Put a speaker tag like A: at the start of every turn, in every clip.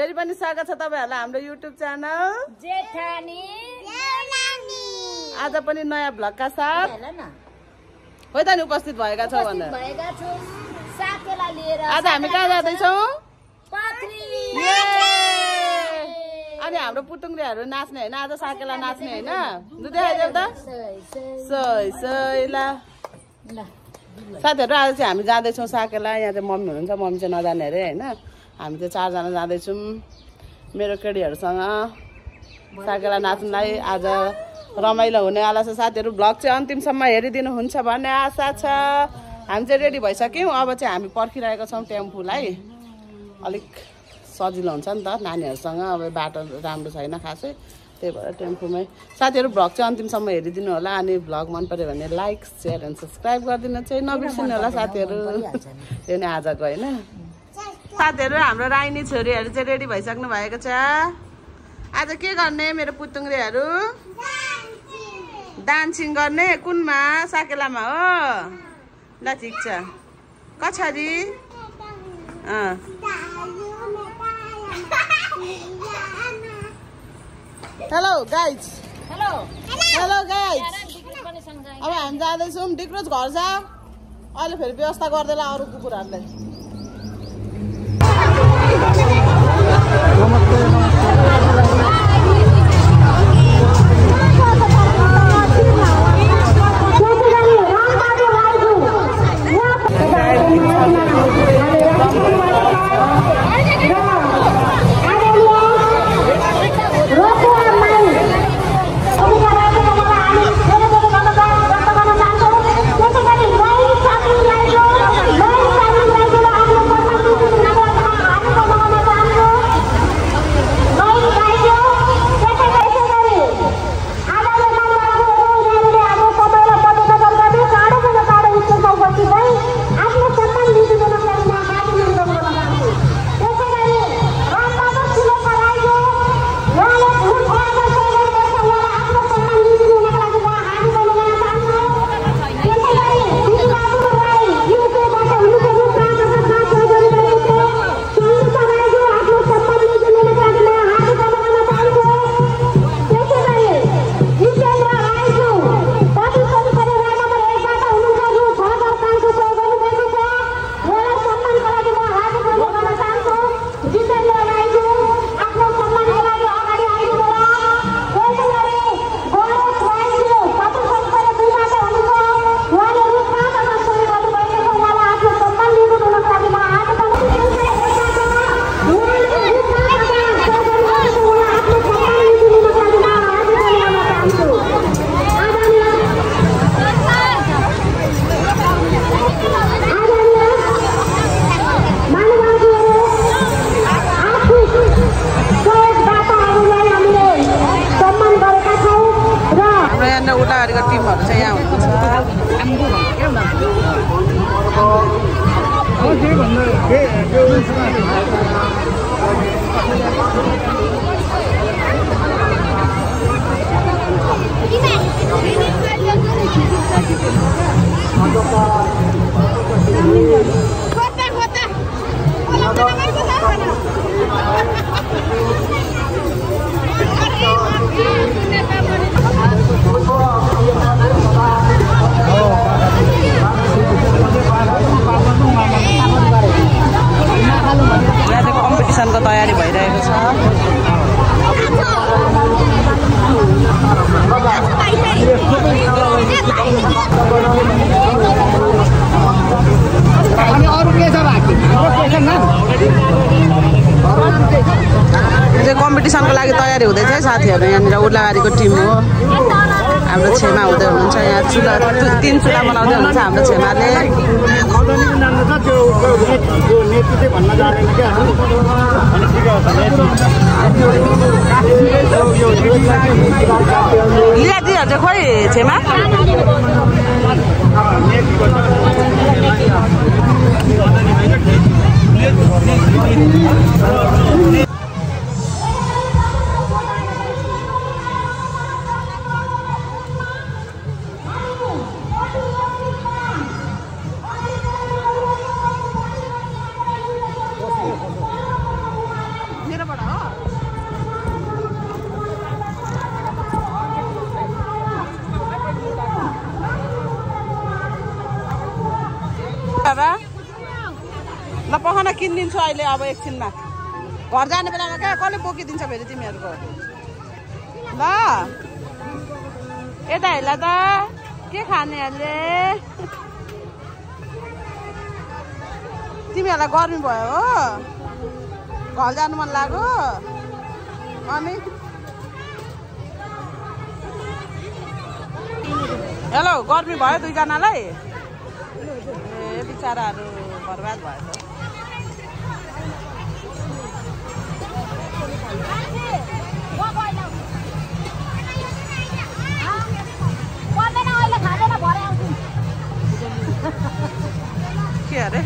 A: फेरि पनि स्वागत छ तपाईहरुलाई हाम्रो YouTube च्यानल
B: जेठानी देउरानी।
A: आज पनि नयाँ भ्लगका साथ हो त नि उपस्थित भएका छौ भन्दा
B: भएका छु साकेला लिएर।
A: आज हामी कहाँ जाँदै छौं?
B: पात्री।
A: अनि हाम्रो पुतुङ्ग्रेहरु नाच्ने हैन, आज साकेला नाच्ने हैन। लु देखाइदेऊ त। सै सै ल साथीहरु, आज चाहिँ हामी जाँदै छौं साकेला। यहाँ चाहिँ मम्मी हुनुहुन्छ, मम्मी चाहिँ नजाने अरे हैन। हामी चाहिँ 4 जना जाँदै छौं मेरो केटीहरुसँग साकेला नाच्नलाई। आज रमाइलो हुनेवाला छ साथीहरु। भ्लग चाहिँ अन्तिमसम्म हेरिदिनु हुन्छ भन्ने आशा छ। हामी चाहिँ रेडी भइसक्यौं। अब चाहिँ हामी पर्खिरहेका छौं टेम्पोलाई। अलिक सजिलो हुन्छ नि त नानीहरुसँग। अब बाटो राम्रो छैन खासै, त्यही भएर टेम्पोमै। साथीहरु भ्लग चाहिँ अन्तिमसम्म हेरिदिनु होला। अनि भ्लग मन पर्यो भने लाइक शेयर एन्ड सब्स्क्राइब गरिदिनु चाहिँ नबिर्सिनु होला साथीहरु। त्यो नै आजको हैन। साथीहरु, हाम्रो राइनी छोरीहरु चाहिँ रेडी भइसक्नु भएको छ। आज के गर्ने मेरो पुतुङ्ग्रेहरु? डान्सिङ गर्ने। कुनमा? साकेलामा हो। ल ठीक छ। कछरी? Hello guys. Hello guys. अब हामी जाँदैछौँ डिक्रोज घर छ। अहिले फेरि व्यवस्था गर्दैला अरू कुकुरहरूलाई। उल्टाघारीको टिमहरु चाहिँ यहाँ हुनुहुन्छ। यहाँ चाहिँ कम्पिटिसनको तयारी भइरहेको छ। कम्पिटिसनको लागि तयारी हुँदैछ है साथीहरु। यहाँनिर उर्लाबारीको टिम हो। हाम्रो छेमा हुँदै हुनुहुन्छ। यहाँ चुला 3 चुला बनाउँदै हुनुहुन्छ हाम्रो छेमाले। लियादिहरु चाहिँ खोइ छेमा ल पखान किनिदिन्छु अहिले अब एकछिनमा घर जाने बेलामा क्या कसले बोकिदिन्छ फेरि तिमीहरूको ल यता हेर त के खाने अहिले तिमीहरूलाई गर्मी भयो हो घर जानु मन लाग्यो अनि हेलो गर्मी भयो दुईजनालाई ए बिचराहरू बर्बाद भएछ के अरे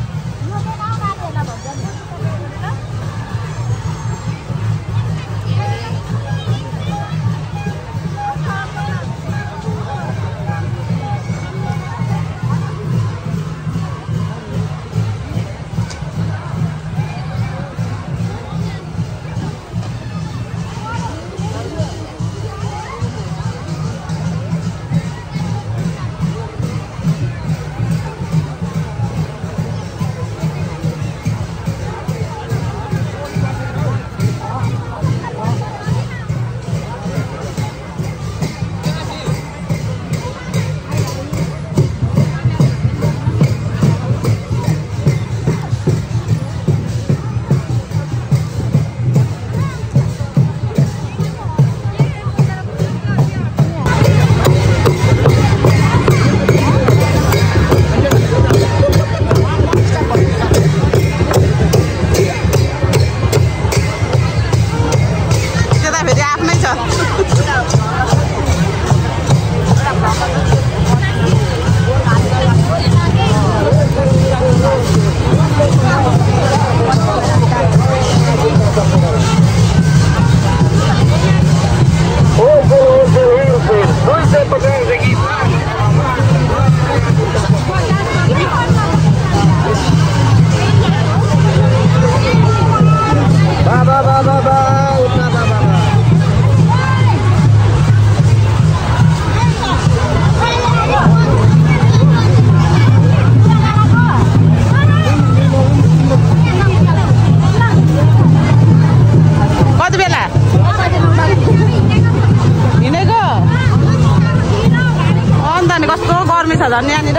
A: झन् यहाँनिर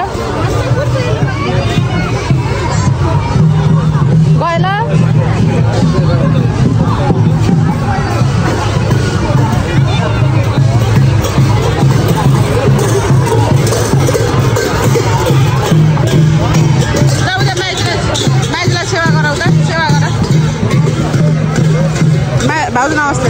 A: गएला माइजलाई सेवा गराउ त सेवा गर भाउजू नमस्ते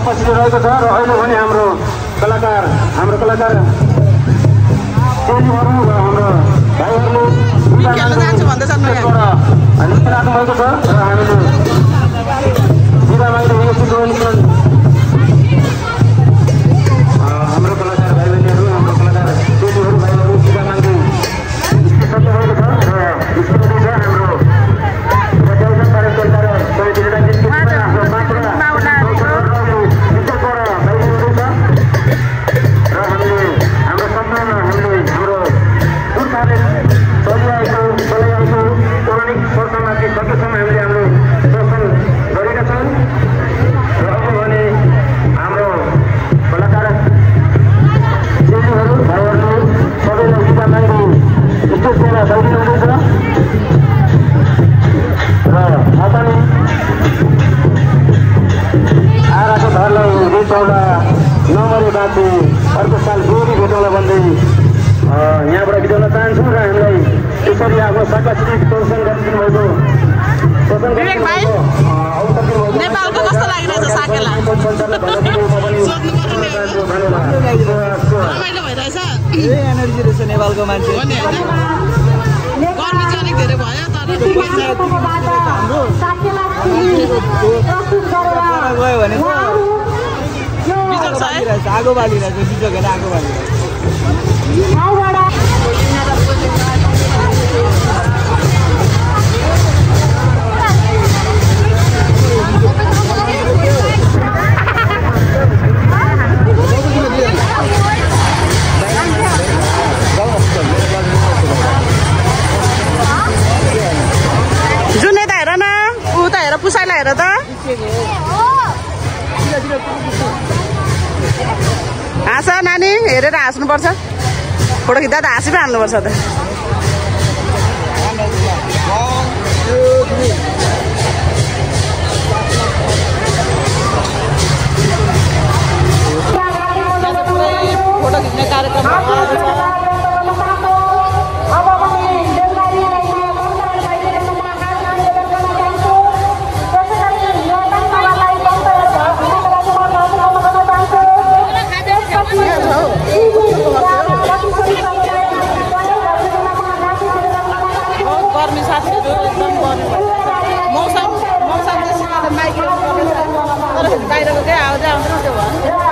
C: पछि रहेको छ र अहिले भने हाम्रो कलाकार चेलीहरू र हाम्रो भाइहरूले राख्नुभएको छ र हामीले बिदा माग्दै हाम्रो कलाकार भाइ बहिनीहरू हाम्रो कलाकार चेलीहरू भाइहरू बिदा माग्दै सक्नुभएको छ र स्कुलमा छ हाम्रो अर्को साल फेरि भेटौँला भन्दै यहाँबाट बिताउन चाहन्छौँ र हामीलाई यसरी आफ्नो शाखाश्री प्रदर्शन गरिदिनु भएको
A: नेपालको कस्तो लागिरहेछ साकेला रमाइलो भइरहेछ
D: एनर्जी रहेछ नेपालको मान्छे
A: गर्मी चाहिँ अलिक धेरै भयो तर
D: गयो भने आगो बालिरहेछ बिचक हेर आगो बालिरहेछ
A: जुन यता हेर न उता हेर पुसाइला हेर त हाँस नानी हेरेर हाँस्नुपर्छ फोटो खिच्दा त हाँसी पो हाल्नुपर्छ त फोटो खिच्ने कार्यक्रम गर्मी साथीहरू एकदम गर्मी मौसम तर बाहिरको केही आवाज आउँदैन त्यो भयो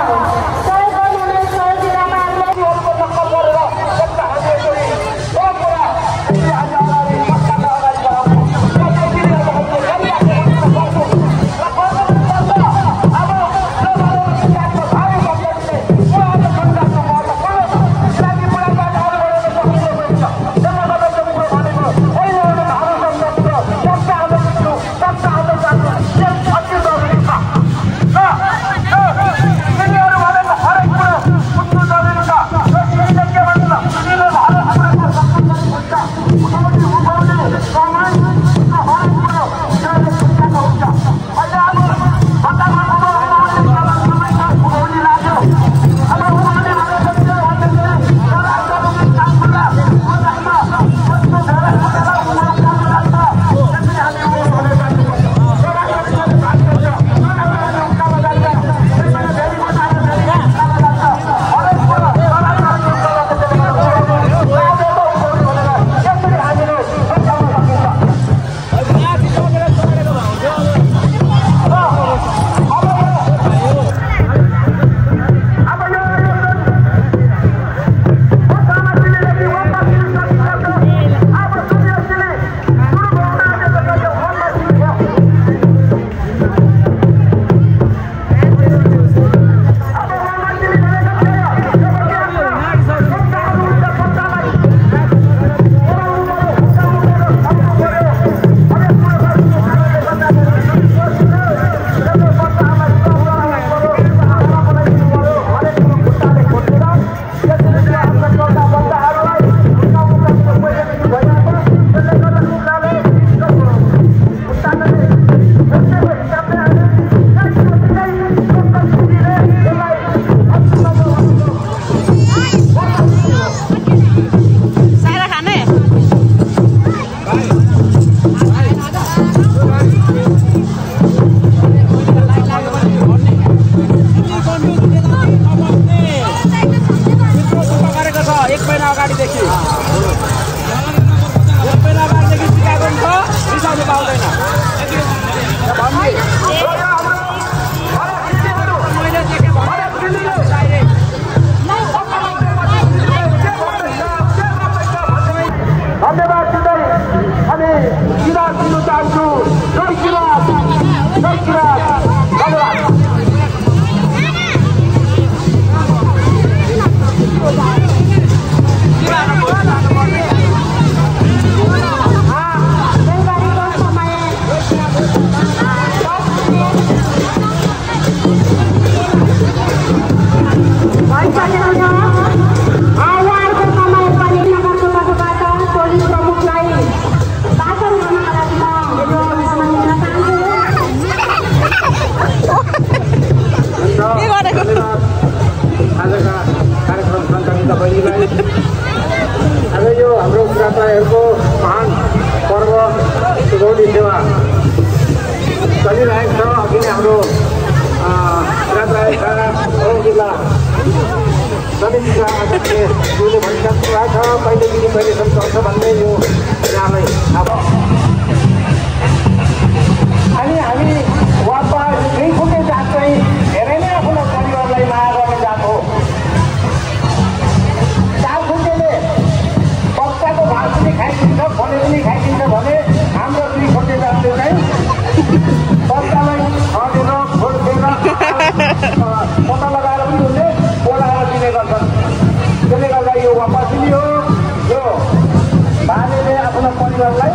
C: किरात दिनु चाहन्छु। जय किरात, जय किरात। धन्यवाद। आजका कार्यक्रम सञ्चालित बहिनीलाई आज यो हाम्रो किराँतहरूको महान पर्व सुगौली सेवा चलिरहेको छ। अघि नै हाम्रो किराँत जिल्ला समितिका अध्यक्षले भनिसक्नु भएको छ कहिलेदेखि कहिलेसम्म चल्छ भन्ने यो यहाँलाई थाहा भयो। अनि हामी वापस दुईखुट्टे जात चाहिँ धेरै नै आफ्नो परिवारलाई माया गर्ने जात हो। चारखुट्टेले बच्चाको भात पनि खाइदिन्छ, फले पनि खाइदिन्छ भने हाम्रो दुईखुट्टे जातले चाहिँ बच्चालाई खटेर खोटेर पत्ता लगाएर पनि उसले बोलाएर दिने गर्छन्। त्यसले गर्दा यो वापसी हो। यो बाजेले आफ्नो परिवारलाई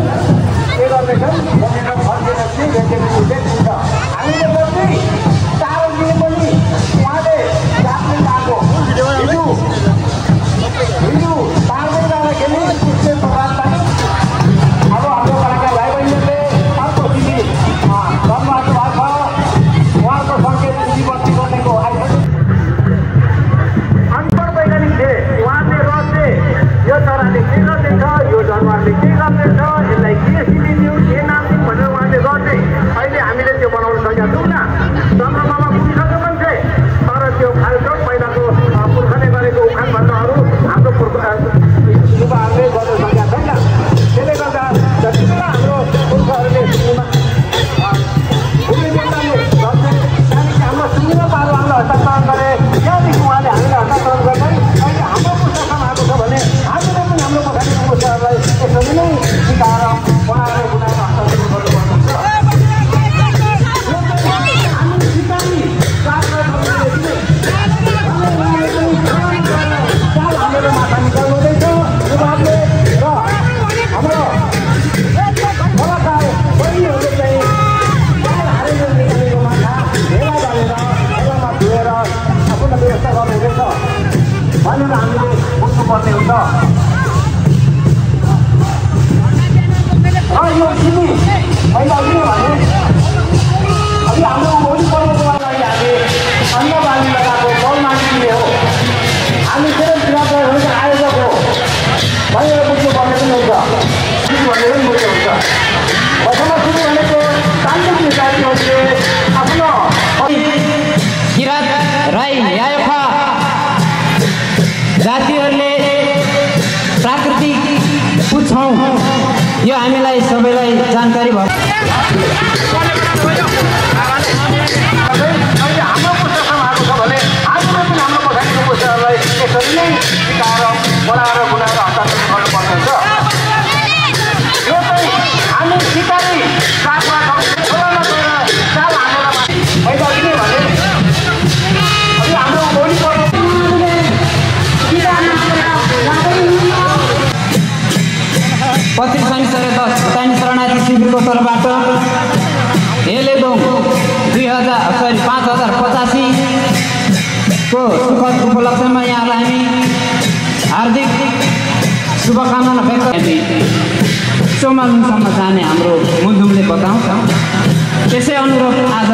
C: के गर्दैछन् भनेर फर्केपछि दिन्छ। हामीले जस्तै चारो दिए पनि उहाँले जाप्ने पाएको हिजो पार्दै जाँदाखेरि उसले प्रभावलाई अब हाम्रो पाएका भाइ बहिनीहरूले अर्को दिदी जन्माएको भएको छ। उहाँको सङ्केत दिदी बस्ती गर्नेको आइसक्यो। अनपढ वैज्ञानिक थिए उहाँले रहस्य यो चराले के गर्दैछ, यो जनावरले के गर्दैछ, यसलाई के सिलिदियो, के नाम दिउँ भनेर उहाँले गर्दै अहिले हामीले त्यो बनाउन सकेका छैनौँ। चन्द्रमामा पुगिसक्यो मान्छे, तर त्यो खालको पहिलाको पुर्खाले गरेको उखानभन्दाहरू हाम्रो युवाहरूले गर्न सकेका छैन। त्यसले गर्दा जति बेला हाम्रो पुर्खाहरूले हाम्रो सुन्नु पारो हामीलाई हस्तान्तरण गरे, त्यहाँदेखि उहाँले हामीलाई हस्तान्तरण गर्दै अहिले हाम्रो पुस्तासम्म आएको छ भने हामीले पनि हाम्रो पछाडिको पुस्ताहरूलाई यसरी नै सिकाएर बनाएर बुनाएर हस्तान्तरण गर्नुपर्छ। माथा निकाल्नु हुँदैछ युवाहरूले र हाम्रो कलाकार बहिनीहरूले चाहिँ हारेर निकालेको माछा भेला बालेर भेलामा धुएर आफ्नो व्यवस्था गर्नुहुँदैछ भनेर हामीले बुझ्नुपर्ने हुन्छ। र यो सिमी पहिला के भने अघि हाम्रो होली पर्वको लागि हामी अन्न बाली लगाएको बल मागिदिने हो। हामी धेरै किराँतहरूको आयोजक हो भनेर बुझ्नुपर्ने पनि हुन्छ, भनेर पनि बुझ्नु हुन्छ। प्रथम सुरु भनेको तान्त्रिक जातिहरूले आफ्नो
E: किराँत, राई, यायखा जातिहरूले प्राकृतिक पुच्छौँ यो हामीलाई सबैलाई जानकारी भयो।
C: हाम्रो पुस्तासम्म आएको छ भने हामीले पनि हाम्रो पछाडिको पुस्ताहरूलाई यसरी नै सिकाएर बनाएर बुनाएर हस्तान्तरण गर्नुपर्ने हुन्छ। यो चाहिँ हामी सिकारी साथमा खोलामा गएर चाल हानेर पैसा दिने भने अघि हाम्रो होली पर्व
E: 25 शरणार्थी शिविरको तर्फबाट हेलेदोङ 5085 को सुखद उपलक्ष्यमा यहाँलाई हामी हार्दिक शुभकामना व्यक्त सोमालुङसम्म जाने हाम्रो मुन्धुमले बताउँछ। त्यसै अनुरूप आज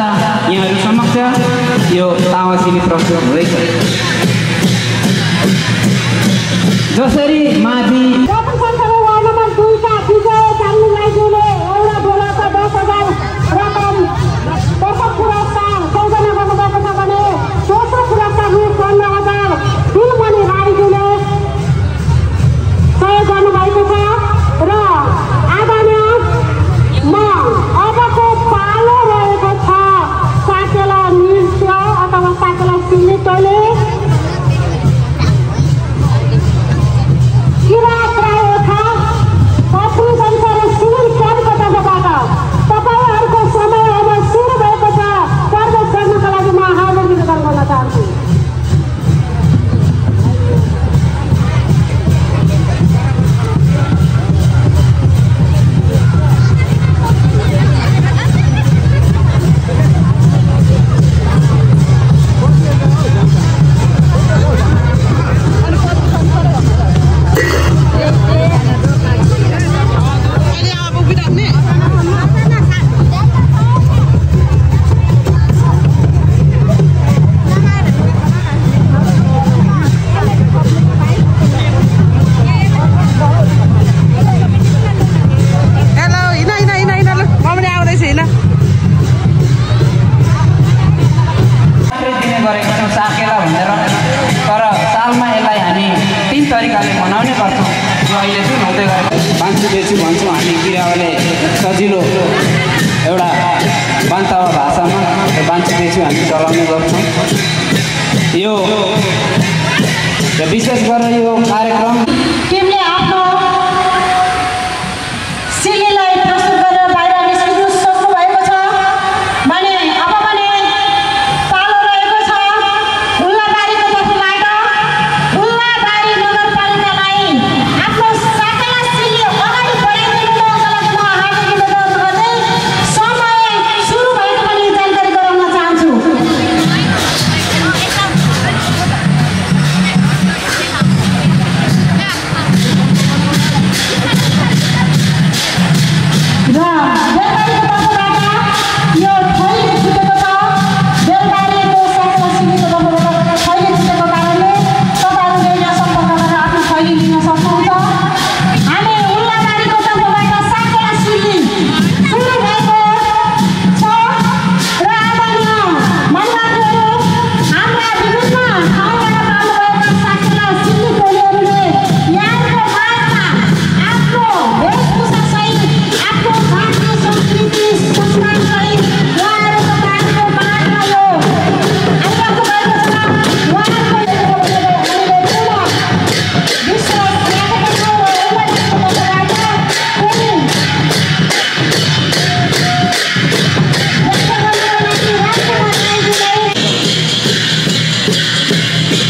E: यहाँहरू समक्ष यो तावासिनी प्रस्तुत हुँदैछ। जसरी माथि
F: किराँत
E: बाँचिँदै छु हामी चलाउने गर्छौँ। यो विशेष गरेर यो कार्यक्रम
F: टिमले आफ्नो सिलीलाई प्रस्तुत गरेर बाहिर निस्किनु सक्नु भएको छ भने अब भने पालो रहेको छ उल्लाबारीको तर्फबाट उल्लाबारी नगरपालिकालाई आफ्नो साकेला सिली अगाडि बढाइदिनुको उपलक्ष्यमा हार्दिक निवेदन गर्दै समय सुरु भएको पनि जानकारी गराउन चाहन्छु।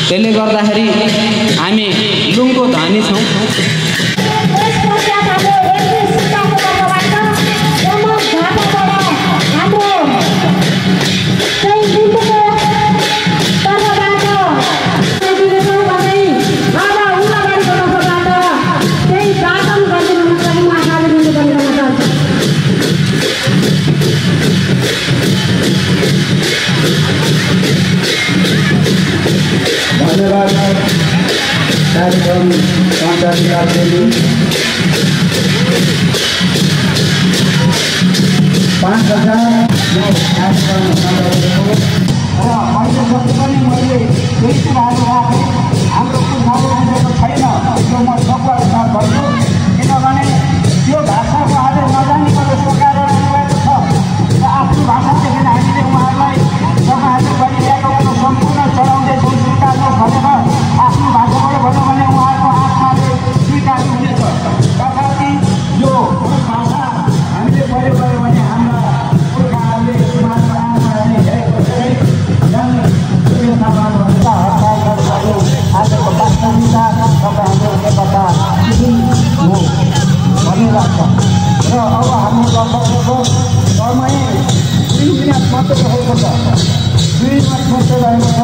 E: त्यसले गर्दाखेरि हामी लुङको धनी छौँ।
C: धन्यवाद कार्यक्रम सञ्चालिकादेवी 5,000 कार्यक्रम र मैले जति पनि मैले केही कुराहरू राखेँ हाम्रो नबोलेको छैन यो म सबैलाई साथ भन्छु किनभने यो भाषाको आज नजानिकन सरकार गर्नुभएको छ र आफ्नो भाषादेखि हामीले उहाँहरूलाई तपाईँहरूले गरिरहेको कुरो सम्पूर्ण चढाउँदैछौँ स्वीकार्नु भनेर आफ्नो भाषाबाट भन्यो भने उहाँहरूको आत्माले स्वीकार्नु हुनेछ। तथापि यो भाषा हामीले प्रयोग गर्यो भने हाम्रा पुर्खाहरूले उहाँहरूको आत्माहरूले हेरेको आजको वास्तविकता तपाईँहरूले एकता हो भन्ने लाग्छ र अब हाम्रो लगभग समय 2 मिनट मात्रै रहेको छ। 2 मिनट मात्रै रहेको छ।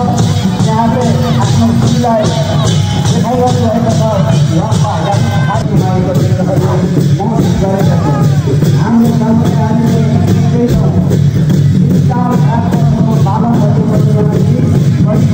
C: यहाँले आफ्नो खुसीलाई देखाइरहनु भएको छ। उहाँहरूलाई गरेका छन् हाम्रो समय हामीले त्यही छौँ पालन उहाँले अभ्यास गरिरहनु भएको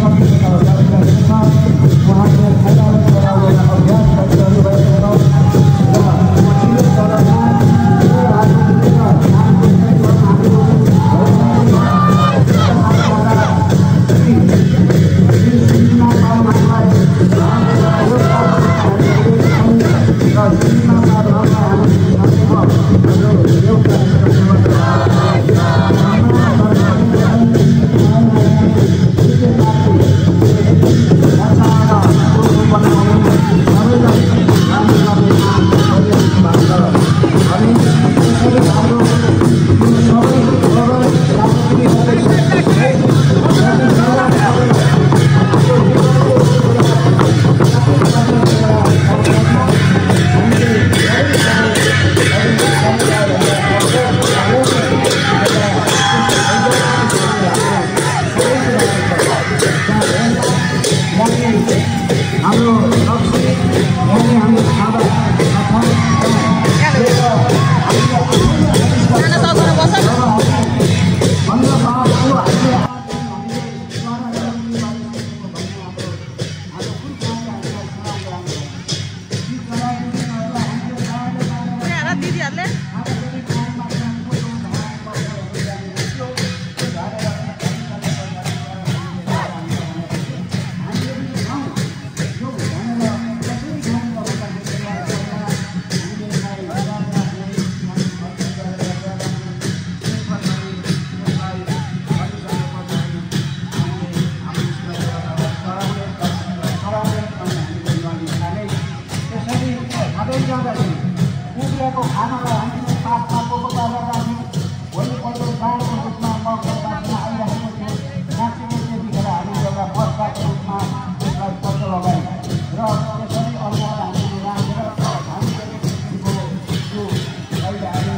C: आमालाई हामीले पाठमा पोको पारेर राख्यौँ। भोलिपल्ट चाडको रूपमा मकरबासीमा आइरहेको थियो। नाच्ने त्यतिखेर हामी एउटा बस्दाको रूपमा यसलाई पत्तो लगायौँ र त्यसरी अनुहार हामीले राखेर हामीले किसिमको यो अहिले हामी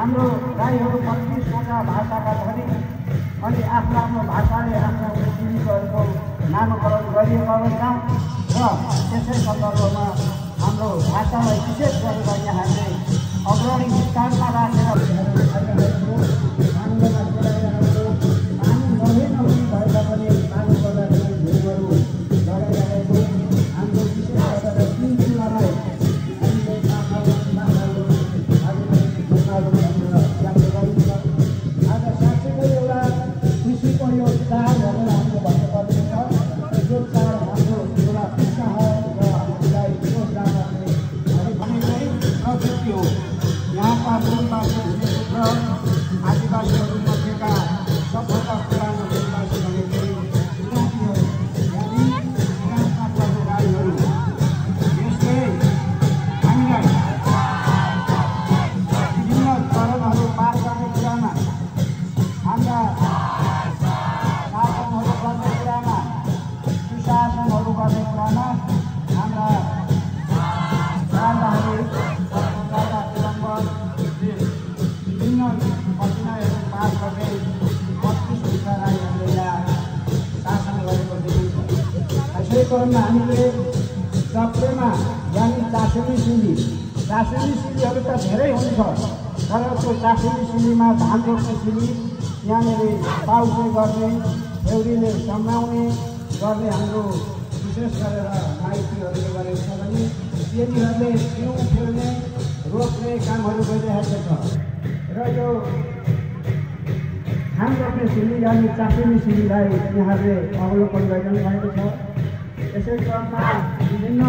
C: हाम्रो राईहरू 25वटा भाषाका धनी अनि आफ्नो आफ्नो भाषाले आफ्नो जीविकाहरूको नामकरण गरिएका छौँ र त्यसै सन्दर्भमा हाम्रो भाषालाई विशेष गरेर यहाँले अग्रणी स्थानमा राखेर आदिवासीहरू मध्येका सबभन्दा पुरानो आदिवासी भनेको राईहरू। यसले हामीलाई विभिन्न चरणहरू पार गर्ने कुरामा हाम्रा शासनहरू गर्ने कुरामा सुशासनहरू गर्ने कुरामा हाम्रा राजाहरू विभिन्न कठिनाइहरू पार गर्दै 25 वर्ष राईहरूले यहाँ शासन गरेको देखिन्छ। यसै क्रममा हामीले चक्रेमा यानि चासेली सिलीहरू त धेरै हुन्छ तर त्यो चासेली सिलीमा धान रोप्ने सिली यहाँनिर पाउसे गर्ने एउटीले सम्झाउने गर्ने हाम्रो विशेष गरेर माइतीहरूले गरेको छ भने यिनीहरूले हिउँ फेर्ने रोप्ने कामहरू गरिरहेको छ र यो धान रोप्ने सिली यानि चासेली सिलीलाई यहाँले अवलोकन गरिरहनु भएको छ। यसै क्रममा विभिन्न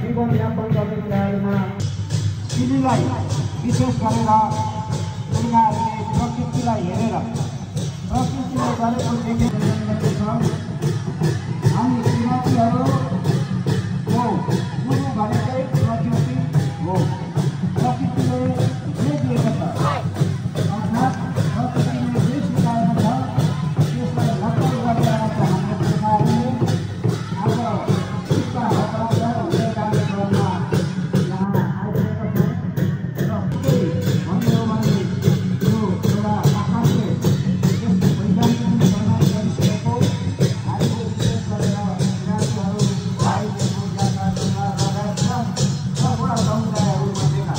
C: जीवनयापन गर्ने कुराहरूमा सिलीलाई विशेष गरेर उनीहरूले प्रकृतिलाई हेरेर प्रकृतिले गरेको देखेको छ। हामी किराँतीहरू हो गुरु भनेकै प्रकृति हो। प्रकृतिले जे दिएको छ अर्थात् प्रकृतिले जे सिकाएको छ त्यसलाई नक्कल गरेर हाम्रो पुर्खाहरूले हाम्रो शिक्षा हतार हुने कार्यक्रममा यहाँ आइरहेको छ र केही भन्यो भने यो एउटा आकाशले यस्तो वैज्ञानिक निर्माण गरिसकेको हामीले विशेष गरेर किराँतीहरू भाइहरूको जानकारीमा लगायत सबवटा समुदायहरूमध्येका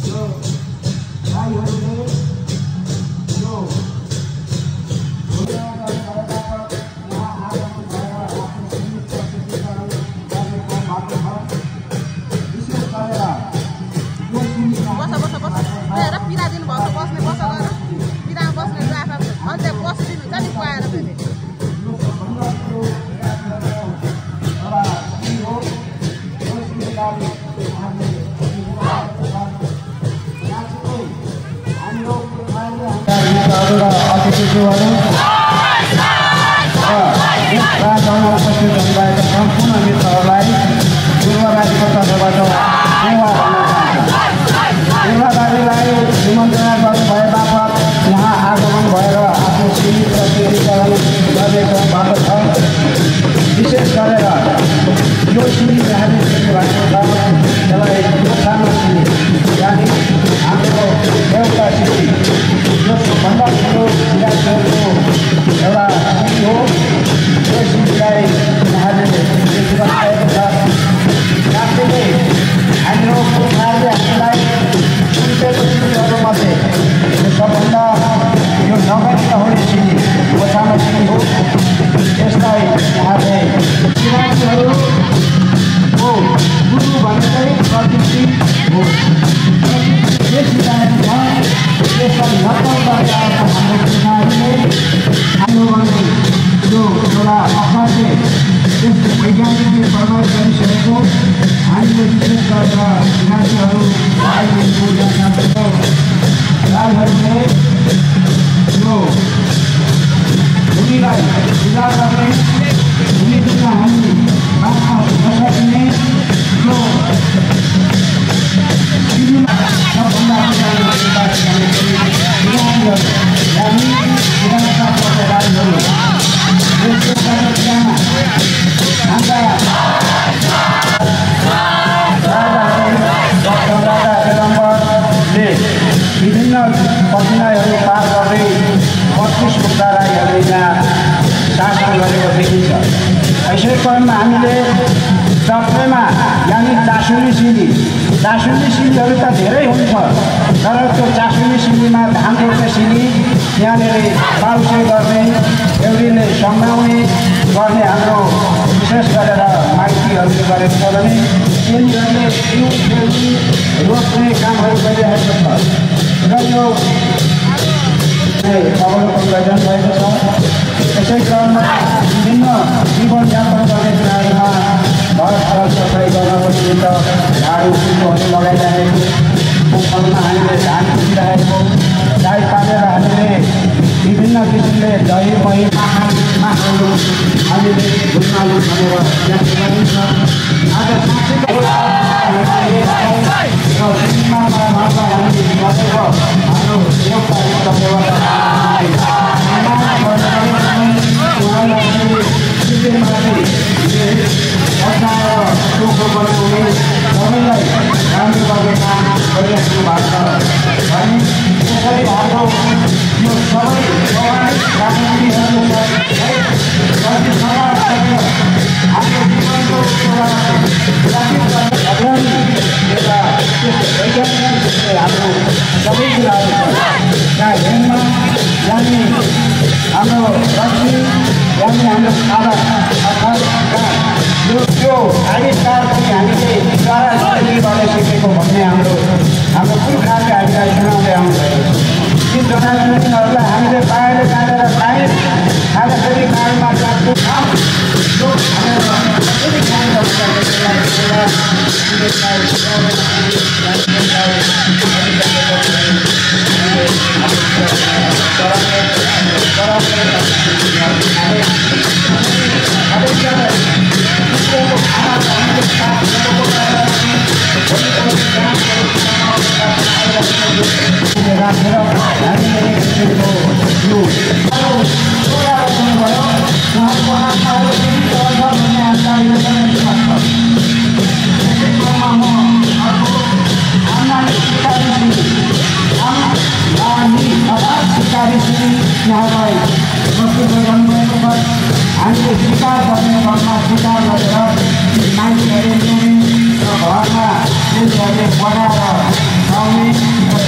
C: यो भाइहरूले यो अतिथिज्यूहरू राजभवनमा उपस्थित हुनुभएका सम्पूर्ण मित्रहरूलाई पूर्व राज्यको तर्फबाट सेवा गर्न चाहन्छु। जाने हाम्रो एउटा सिद्धि यो सबभन्दा ठुलो विद्यार्थीहरूको एउटा सिद्धि हो। यो सिद्धिलाई उहाँले जीवन पाएको छ। साथै हाम्रो पुर्खाहरूले हामीलाई सुन्पेको सिद्धिहरूमध्ये यो सबभन्दा यो नगरिन हुने सिद्धि गोछामा सिद्धि हो। यसलाई उहाँले विद्यार्थीहरूको गुरु भनेकै प्रकृति हो। यस विधानमा यसलाई नकल गरेर हाम्रो पुर्खाहरूले हाम्रो यो एउटा असाध्य यस वैज्ञानिकले प्रभाव गरिसकेको हामीले विशेष गरेर विद्यार्थीहरू राजहरूले यो भूमिलाई सुधार गर्ने भूमिसँग हामी बाँच्न नसकिने यो सबभन्दा विभिन्न कठिनाइहरू पार गर्दै 32 मुद्दा राईहरूले यहाँ शासन गरेको देखिन्छ। यसै क्रममा हामीले चक्रेमा यानि चासुली सिलीहरू त धेरै हुन्छ, तर त्यो चासुली सिलीमा धान रोप्ने सिली यहाँनिर बाउसे गर्ने एउटीले सम्झाउने गर्ने हाम्रो विशेष गरेर माइतीहरूले गरेको छ भने यिनीहरूले रोप्ने कामहरू गरिरहेको छ र यो अवलोकन गरिरहनु भएको छ। यसै क्रममा विभिन्न जीवनयापन गर्ने कुराहरूमा घर सफाइ गर्नको निमित्त झाडु कुपोहरू लगाइरहेको, पोखरमा हामीले धान कुटिरहेको, गाई पालेर हामीले विभिन्न किसिमले दही मही मासुहरू हामीले घुम्नालु भनेर व्यक्त गरिन्छ। आज सबै कुराहरू हाम्रो रक्सी यानि हाम्रो खाना अर्थात् यो आविष्कार पनि हामीले चराचुरुङ्गीबाट सिकेको भन्ने हाम्रो पुर्खाहरूले हामीलाई सुनाउँदै आउनुभएको छ। ती चराचुरुङ्गीहरूलाई हामीले पाएर काटेर खायौँ, खाँदाखेरि काँडमा काट्नु हामीले स्वीकार गर्ने घरमा स्वीकार गरेर मान्छेहरूले घरमा त्यसहरूले बनाएर खुवाउने र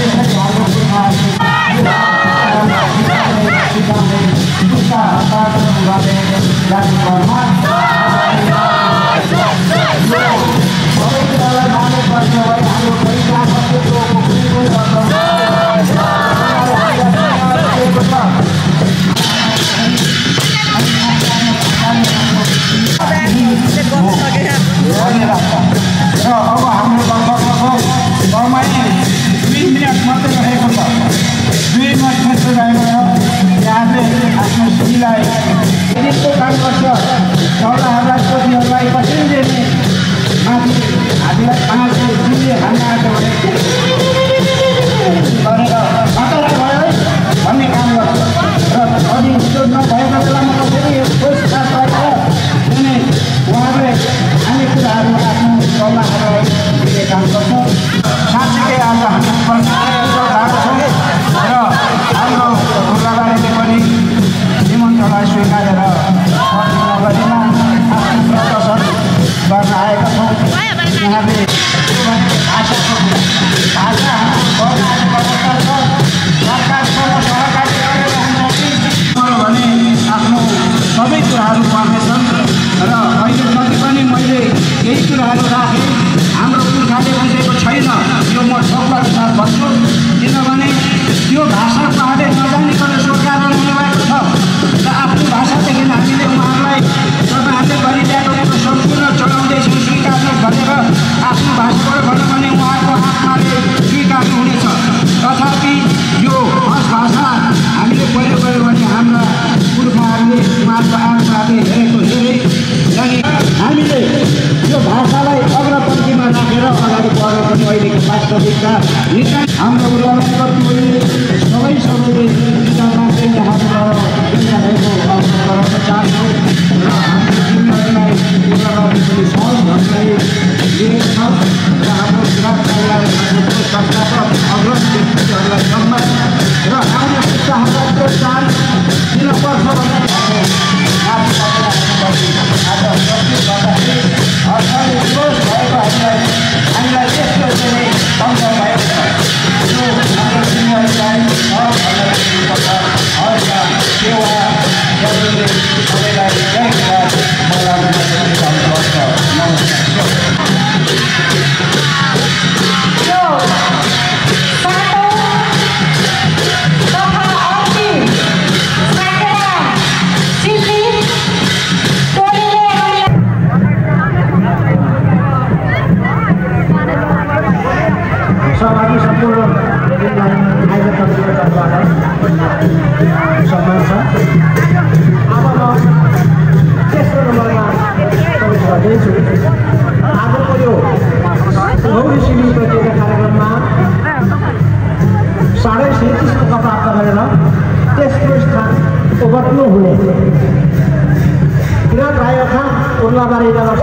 C: त्यसरी हाम्रो हामीलाई 5 दिनले हान्न आएको भने भन्छु किनभने त्यो भाषा उहाँले नजानिकन स्वीकार गर्नुभएको छ र आफ्नो भाषादेखि हामीले उहाँलाई तपाईँहरूले गरिरहेको सम्पूर्ण चलाउँदैछौँ स्वीकार्नुहोस् भनेर आफ्नो भाषाबाट भन्यो भने उहाँको आत्माले स्वीकार्नु हुनेछ। तथापि यो खस भाषा हामीले प्रयोग गर्यो भने हाम्रा पुर्खाहरूले उहाँको आत्माले हेरेको हेरे अनि हामीले यो भाषालाई अग्रपन्थीमा राखेर अगाडि बढ्नु पनि अहिलेको वास्तविकता हाम्रो उदाहरणले सबैले विचारमाथि हाम्रो भएको अवसर गराउन चाहन्छौँ र हाम्रो जिम्मेवारीलाई पुरा गर्ने पनि सहज ढङ्गले लिएको छ र हाम्रो जिल्लाको संस्थापक अग्रणी व्यक्तित्वहरूलाई सम्मान र आउने पुस्ताहरूलाई प्रोत्साहन दिनुपर्छ भन्ने आज प्रस्तुत गर्दाखेरि अर्थले विरोध भएको हामीलाई त्यस्तो चाहिँ सम्झाउ भएको छ। यो हाम्रो जिम्मेवारीलाई सेवा जरुरी सबैलाई जय सहभागी सम्पूर्ण आयोजक कमिटीको तर्फबाट सम्मान छ। अब म तेस्रो नम्बरमा प्रवेश गर्दैछु। आजको यो गौरी सिमी प्रतियोगिता कार्यक्रममा 37.5 अङ्क प्राप्त गरेर तेस्रो स्थान ओगट्नु हुने किरण राई अर्थात् उर्लाबारी नगर